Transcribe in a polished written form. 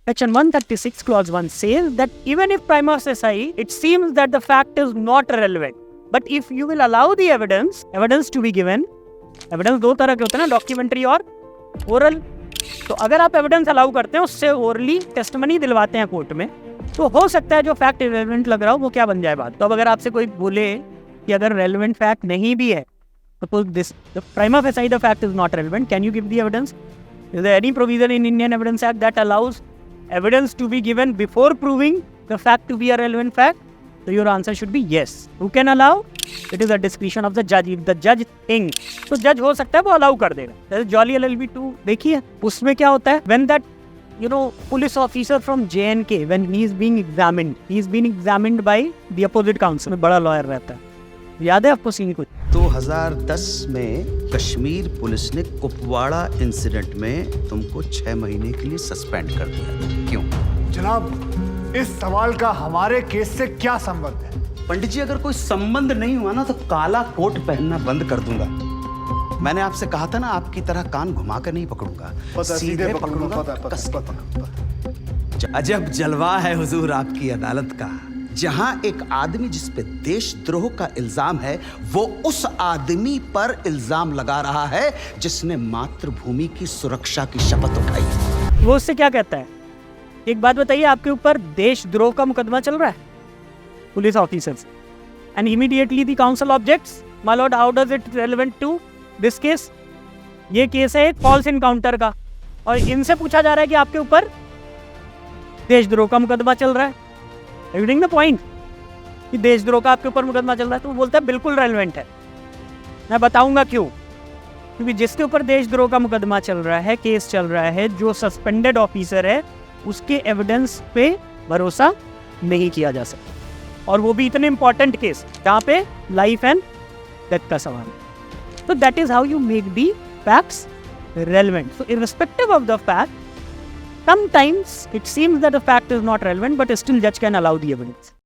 Section 136 clause 1 says that even if prima facie it seems that the fact is not relevant, but if you will allow the evidence to be given, evidence दो तरह के होते हैं ना, documentary और oral. तो अगर आप एविडेंस अलाउ करते हैं, उससे ओरली टेस्टमनी दिलवाते हैं कोर्ट में, तो हो सकता है जो फैक्ट रेलेवेंट लग रहा हो वो क्या बन जाए बात। तो अब अगर आपसे कोई बोले कि अगर रेलेवेंट फैक्ट नहीं भी है, suppose this the prima facie the fact is not relevant, can you give the evidence? Is there any provision in Indian Evidence Act that allows evidence to be given before proving the fact to be a relevant fact? So your answer should be yes. Who can allow? It is a discretion of the judge. If the judge thinks, तो जज हो सकता है वो allow कर देगा। Jolly LLB 2 देखिए, उसमें क्या होता है, when that police officer from JNK, when he is being examined by the opposite counsel, में बड़ा लॉयर रहता है, याद है आपको सीन कुछ? 2010 में कश्मीर पुलिस ने कुपवाड़ा इंसिडेंट में तुमको 6 महीने के लिए सस्पेंड कर दिया था, क्यों? जनाब, इस सवाल का हमारे केस से क्या संबंध है? पंडित जी, अगर कोई संबंध नहीं हुआ ना तो काला कोट पहनना बंद कर दूंगा। मैंने आपसे कहा था ना, आपकी तरह कान घुमा कर नहीं पकड़ूंगा, सीधे पकड़ूंगा। अजब जलवा है हुजूर आपकी अदालत का, जहां एक आदमी जिस पे देशद्रोह का इल्जाम है, वो उस आदमी पर इल्जाम लगा रहा है जिसने मातृभूमि की सुरक्षा की शपथ उठाई है। वो उससे क्या कहता है? एक बात बताइए, आपके ऊपर देशद्रोह का मुकदमा चल रहा है police officers, and immediately the counsel objects, my lord, how does it relevant to this case? ये केस है एक फॉल्स इनकाउंटर का, और इनसे पूछा जा रहा है कि आपके ऊपर देशद्रोह का मुकदमा चल रहा है। रीडिंग द पॉइंट कि देशद्रोह का आपके ऊपर मुकदमा चल रहा है, तो वो बोलता है बिल्कुल रेलेवेंट है। मैं बताऊंगा क्यों। क्योंकि जिसके ऊपर देशद्रोह का मुकदमा चल रहा है, केस चल रहा है, जो सस्पेंडेड ऑफिसर है, उसके एविडेंस पे भरोसा नहीं किया जा सकता, और वो भी इतने इंपॉर्टेंट केस जहाँ पे लाइफ एंड डेथ का सवाल है। तो that is how you make the facts relevant. So irrespective of the fact, sometimes it seems that a fact is not relevant, but still judge can allow the evidence.